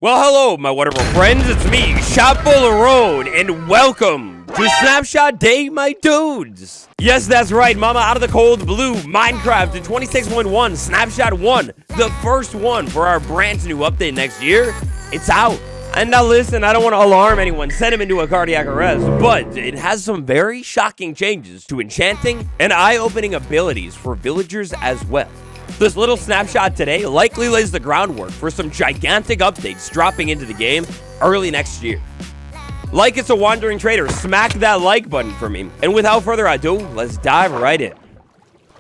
Well, hello, my wonderful friends. It's me, Shopfull Road, and welcome to Snapshot Day, my dudes. Yes, that's right, mama, out of the cold blue, Minecraft in 26.1 Snapshot 1, the first one for our brand new update next year. It's out. And now listen, I don't want to alarm anyone, send him into a cardiac arrest, but it has some very shocking changes to enchanting and eye-opening abilities for villagers as well. This little snapshot today likely lays the groundwork for some gigantic updates dropping into the game early next year. Like it's a wandering trader, smack that like button for me. And without further ado, let's dive right in.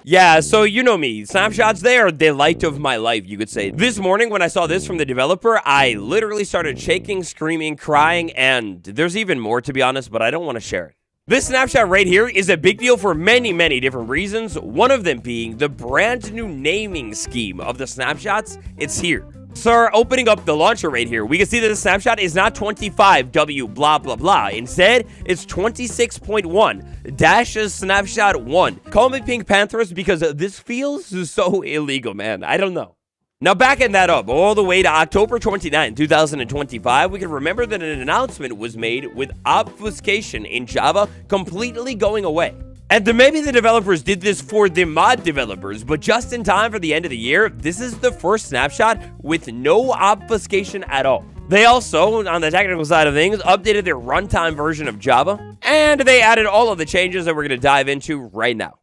Yeah, so you know me, snapshots, they are the light of my life, you could say. This morning when I saw this from the developer, I literally started shaking, screaming, crying, and there's even more to be honest, but I don't want to share it. This snapshot right here is a big deal for many different reasons, one of them being the brand new naming scheme of the snapshots. It's here. So opening up the launcher right here, we can see that the snapshot is not 25W blah blah blah. Instead, it's 26.1 snapshot 1. Call me Pink Panthers because this feels so illegal, man. I don't know. Now, backing that up all the way to October 29, 2025, we can remember that an announcement was made with obfuscation in Java completely going away. And maybe the developers did this for the mod developers, but just in time for the end of the year, this is the first snapshot with no obfuscation at all. They also, on the technical side of things, updated their runtime version of Java, and they added all of the changes that we're going to dive into right now.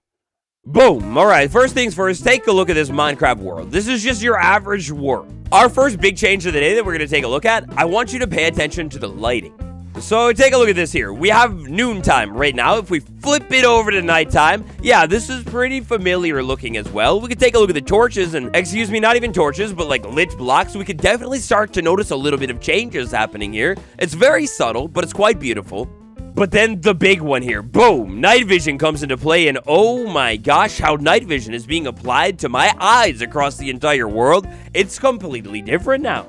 Boom. All right, first things first, take a look at this Minecraft world. This is just your average world. Our first big change of the day that we're going to take a look at, I want you to pay attention to the lighting. So take a look at this here. We have noontime right now. If we flip it over to nighttime, yeah, this is pretty familiar looking as well. We could take a look at the torches and, excuse me, not even torches, but like lit blocks. We could definitely start to notice a little bit of changes happening here. It's very subtle, but it's quite beautiful. But then the big one here, boom, night vision comes into play, and oh my gosh, how night vision is being applied to my eyes across the entire world. It's completely different now.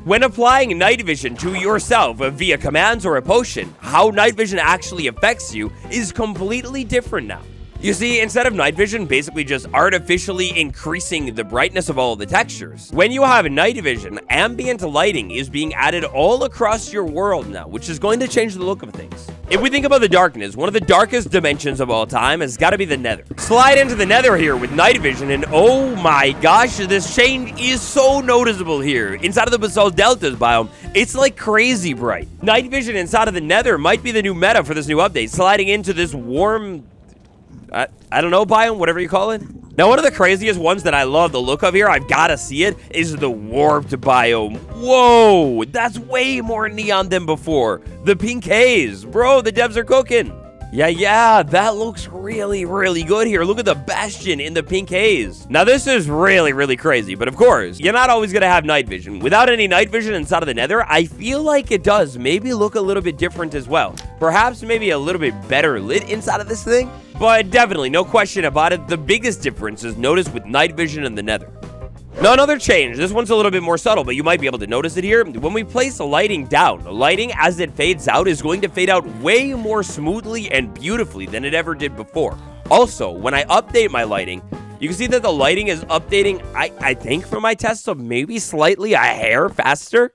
When applying night vision to yourself via commands or a potion, how night vision actually affects you is completely different now. You see, instead of night vision basically just artificially increasing the brightness of all of the textures, when you have night vision, ambient lighting is being added all across your world now, which is going to change the look of things. If we think about the darkness, one of the darkest dimensions of all time has got to be the nether. Slide into the nether here with night vision, and oh my gosh, this change is so noticeable here. Inside of the Basalt Deltas biome, it's like crazy bright. Night vision inside of the nether might be the new meta for this new update, sliding into this warm, I don't know, biome, whatever you call it. Now, one of the craziest ones that I love the look of here, I've got to see it, is the warped biome. Whoa, that's way more neon than before. The pink haze, bro, the devs are cooking. Yeah, that looks really good here. Look at the bastion in the pink haze. Now, this is really crazy, but of course, you're not always going to have night vision. Without any night vision inside of the nether, I feel like it does maybe look a little bit different as well. Perhaps maybe a little bit better lit inside of this thing. But definitely, no question about it, the biggest difference is noticed with night vision in the nether. Now, another change, this one's a little bit more subtle, but you might be able to notice it here. When we place the lighting down, the lighting as it fades out is going to fade out way more smoothly and beautifully than it ever did before. Also, when I update my lighting, you can see that the lighting is updating, I think from my tests, of maybe slightly a hair faster,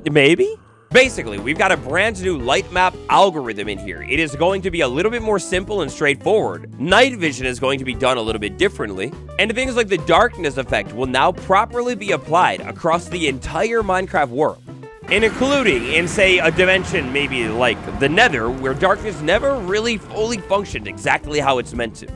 maybe? Basically, we've got a brand new light map algorithm in here. It is going to be a little bit more simple and straightforward. Night vision is going to be done a little bit differently. And things like the darkness effect will now properly be applied across the entire Minecraft world. And including in, say, a dimension maybe like the nether, where darkness never really fully functioned exactly how it's meant to.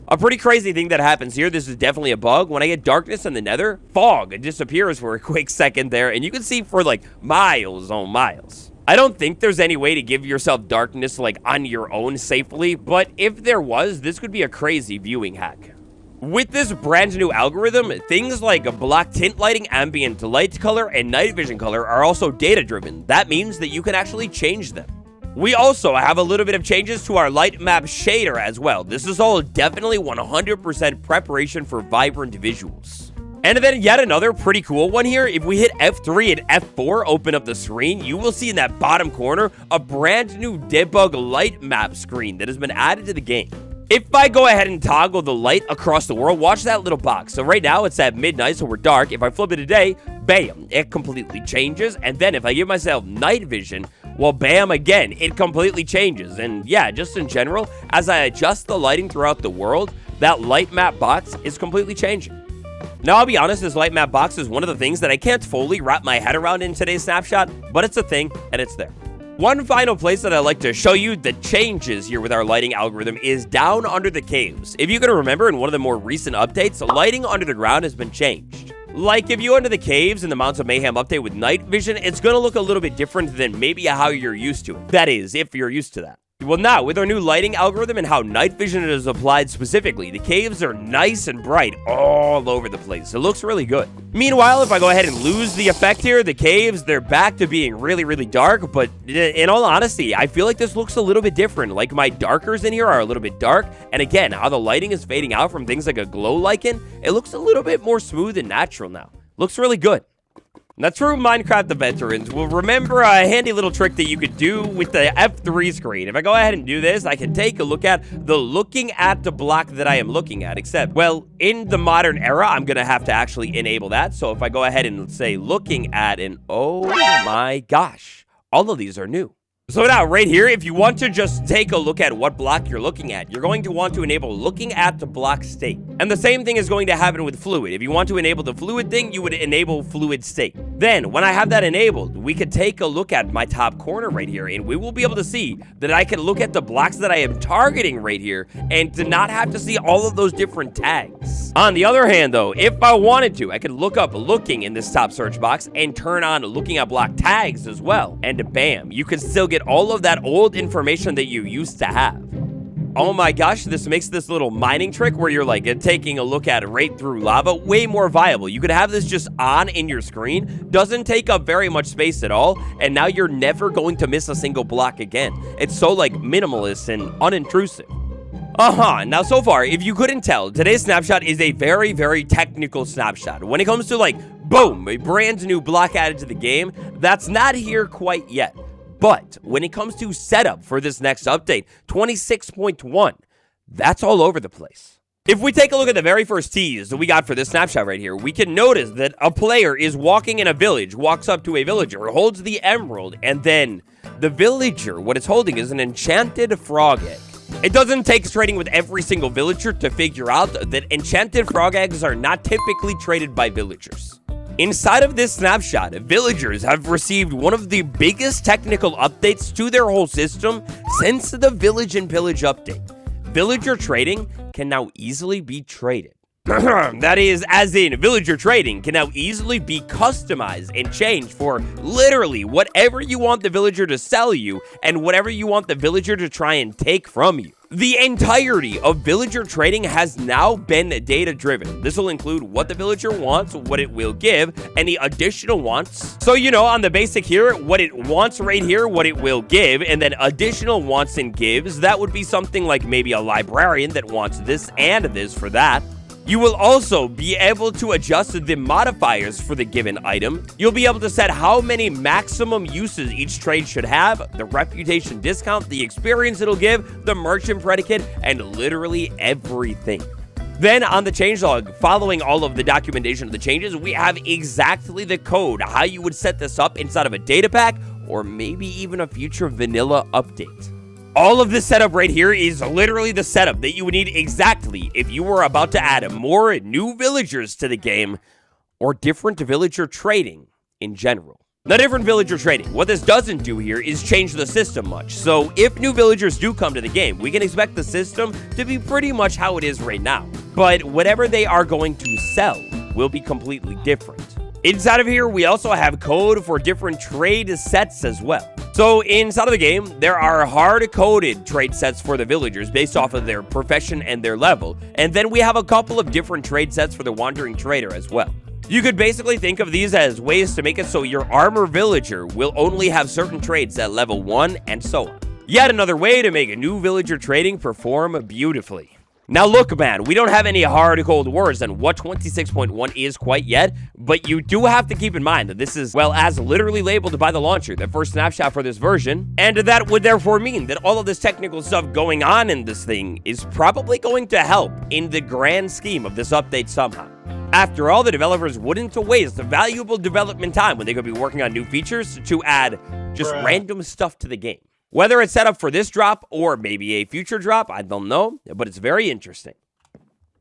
A pretty crazy thing that happens here, this is definitely a bug. When I get darkness in the nether, fog disappears for a quick second there, and you can see for like miles on miles. I don't think there's any way to give yourself darkness like on your own safely, but if there was, this could be a crazy viewing hack. With this brand new algorithm, things like block tint lighting, ambient light color, and night vision color are also data driven. That means that you can actually change them. We also have a little bit of changes to our light map shader as well. This is all definitely 100% preparation for vibrant visuals. And then yet another pretty cool one here. If we hit F3 and F4, open up the screen, you will see in that bottom corner a brand new debug light map screen that has been added to the game. If I go ahead and toggle the light across the world, watch that little box. So right now it's at midnight, so we're dark. If I flip it to day, bam, it completely changes. And then if I give myself night vision, well, bam, again, it completely changes. And yeah, just in general, as I adjust the lighting throughout the world, that light map box is completely changing. Now, I'll be honest, this light map box is one of the things that I can't fully wrap my head around in today's snapshot, but it's a thing, and it's there. One final place that I'd like to show you the changes here with our lighting algorithm is down under the caves. If you can remember, in one of the more recent updates, lighting under the ground has been changed. Like, if you go into the caves in the Mounts of Mayhem update with night vision, it's going to look a little bit different than maybe how you're used to it. That is, if you're used to that. Well, now, with our new lighting algorithm and how night vision is applied specifically, the caves are nice and bright all over the place. It looks really good. Meanwhile, if I go ahead and lose the effect here, the caves, they're back to being really, really dark. But in all honesty, I feel like this looks a little bit different. Like, my darkers in here are a little bit dark. And again, how the lighting is fading out from things like a glow lichen, it looks a little bit more smooth and natural now. Looks really good. Now, true Minecraft veterans will remember a handy little trick that you could do with the F3 screen. If I go ahead and do this, I can take a look at the looking at the block that I am looking at, except, well, in the modern era, I'm going to have to actually enable that. So if I go ahead and say looking at, and oh my gosh, all of these are new. So now, right here, if you want to just take a look at what block you're looking at, you're going to want to enable looking at the block state. And the same thing is going to happen with fluid. If you want to enable the fluid thing, you would enable fluid state. Then, when I have that enabled, we could take a look at my top corner right here, and we will be able to see that I can look at the blocks that I am targeting right here, and to not have to see all of those different tags. On the other hand, though, if I wanted to, I could look up looking in this top search box and turn on looking at block tags as well. And bam, you can still get all of that old information that you used to have. Oh my gosh, this makes this little mining trick where you're like taking a look at it right through lava way more viable. You could have this just on in your screen, doesn't take up very much space at all, and now you're never going to miss a single block again. It's so like minimalist and unintrusive. Now so far, if you couldn't tell, today's snapshot is a very, very technical snapshot. When it comes to like, boom, a brand new block added to the game, that's not here quite yet. But when it comes to setup for this next update, 26.1, that's all over the place. If we take a look at the very first tease that we got for this snapshot right here, we can notice that a player is walking in a village, walks up to a villager, holds the emerald, and then the villager, what it's holding is an enchanted frog egg. It doesn't take trading with every single villager to figure out that enchanted frog eggs are not typically traded by villagers. Inside of this snapshot, villagers have received one of the biggest technical updates to their whole system since the Village and Pillage update. Villager trading can now easily be traded. That is, as in, villager trading can now easily be customized and changed for literally whatever you want the villager to sell you and whatever you want the villager to try and take from you. The entirety of villager trading has now been data-driven. This will include what the villager wants, what it will give, any additional wants. So, you know, on the basic here, what it wants right here, what it will give, and then additional wants and gives, that would be something like maybe a librarian that wants this and this for that. You will also be able to adjust the modifiers for the given item. You'll be able to set how many maximum uses each trade should have, the reputation discount, the experience it'll give, the merchant predicate, and literally everything. Then on the changelog, following all of the documentation of the changes, we have exactly the code, how you would set this up inside of a data pack, or maybe even a future vanilla update. All of this setup right here is literally the setup that you would need exactly if you were about to add more new villagers to the game or different villager trading in general. Now, different villager trading, what this doesn't do here is change the system much. So if new villagers do come to the game, we can expect the system to be pretty much how it is right now. But whatever they are going to sell will be completely different. Inside of here, we also have code for different trade sets as well. So inside of the game, there are hard-coded trade sets for the villagers based off of their profession and their level. And then we have a couple of different trade sets for the wandering trader as well. You could basically think of these as ways to make it so your armor villager will only have certain trades at level 1 and so on. Yet another way to make a new villager trading perform beautifully. Now look, man, we don't have any hard cold words on what 26.1 is quite yet, but you do have to keep in mind that this is, well, as literally labeled by the launcher, the first snapshot for this version, and that would therefore mean that all of this technical stuff going on in this thing is probably going to help in the grand scheme of this update somehow. After all, the developers wouldn't waste the valuable development time when they could be working on new features to add just random stuff to the game. Whether it's set up for this drop or maybe a future drop, I don't know, but it's very interesting.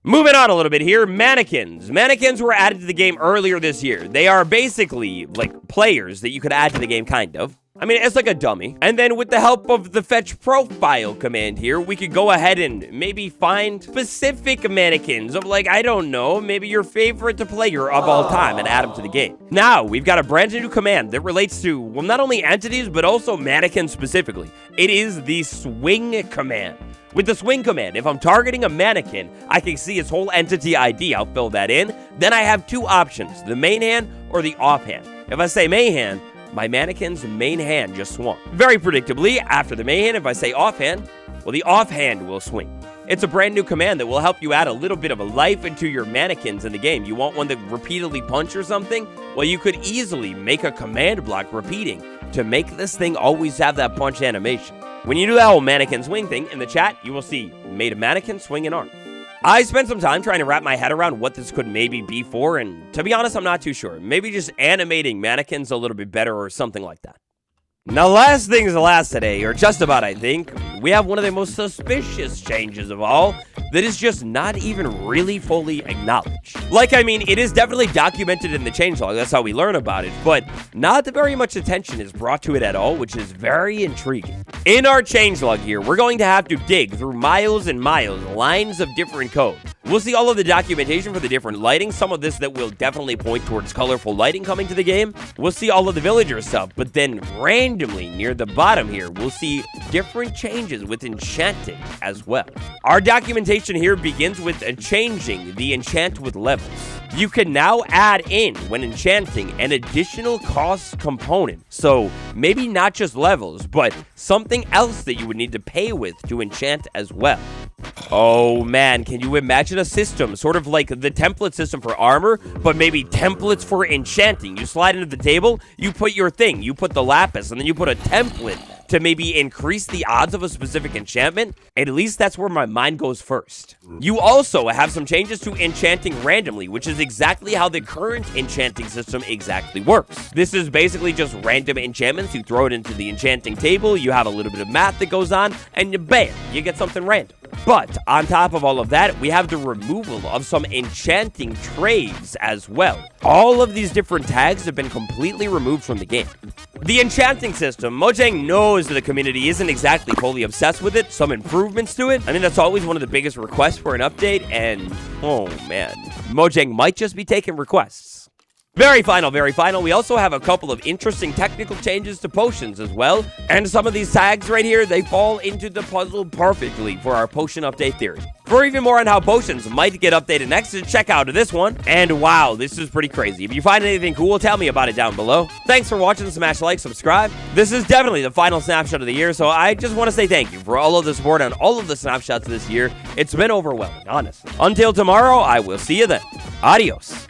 Moving on a little bit here, mannequins. Mannequins were added to the game earlier this year. They are basically like players that you could add to the game, kind of. I mean, it's like a dummy. And then with the help of the fetch profile command here, we could go ahead and maybe find specific mannequins of, like, I don't know, maybe your favorite player of all time and add them to the game. Now, we've got a brand new command that relates to, well, not only entities, but also mannequins specifically. It is the swing command. With the swing command, if I'm targeting a mannequin, I can see its whole entity ID. I'll fill that in. Then I have two options, the main hand or the offhand. If I say main hand, my mannequin's main hand just swung. Very predictably, after the main hand, if I say offhand, well, the offhand will swing. It's a brand new command that will help you add a little bit of a life into your mannequins in the game. You want one that repeatedly punch or something? Well, you could easily make a command block repeating to make this thing always have that punch animation. When you do that whole mannequin swing thing, in the chat, you will see made a mannequin swing an arm. I spent some time trying to wrap my head around what this could maybe be for, and to be honest, I'm not too sure. Maybe just animating mannequins a little bit better or something like that. Now, last things last today, or just about, I think, we have one of the most suspicious changes of all that is just not even really fully acknowledged. Like, I mean, it is definitely documented in the changelog, that's how we learn about it, but not very much attention is brought to it at all, which is very intriguing. In our changelog here, we're going to have to dig through miles and miles, lines of different code. We'll see all of the documentation for the different lighting, some of this that will definitely point towards colorful lighting coming to the game. We'll see all of the villager stuff, but then randomly near the bottom here, we'll see different changes with enchanting as well. Our documentation here begins with changing the enchant with levels. You can now add in, when enchanting, an additional cost component. So maybe not just levels, but something else that you would need to pay with to enchant as well. Oh man, can you imagine a system, sort of like the template system for armor, but maybe templates for enchanting? You slide into the table, you put your thing, you put the lapis, and then you put a template to maybe increase the odds of a specific enchantment. At least that's where my mind goes first. You also have some changes to enchanting randomly, which is exactly how the current enchanting system exactly works. This is basically just random enchantments. You throw it into the enchanting table, you have a little bit of math that goes on, and bam, you get something random. But on top of all of that, we have the removal of some enchanting trades as well. All of these different tags have been completely removed from the game. The enchanting system, Mojang knows that the community isn't exactly fully obsessed with it. Some improvements to it. I mean, that's always one of the biggest requests for an update, and oh man, Mojang might just be taking requests. Very final, we also have a couple of interesting technical changes to potions as well, and some of these tags right here, they fall into the puzzle perfectly for our potion update theory. For even more on how potions might get updated next, check out this one, and wow, this is pretty crazy. If you find anything cool, tell me about it down below. Thanks for watching, smash like, subscribe. This is definitely the final snapshot of the year, so I just want to say thank you for all of the support on all of the snapshots this year. It's been overwhelming, honestly. Until tomorrow, I will see you then. Adios.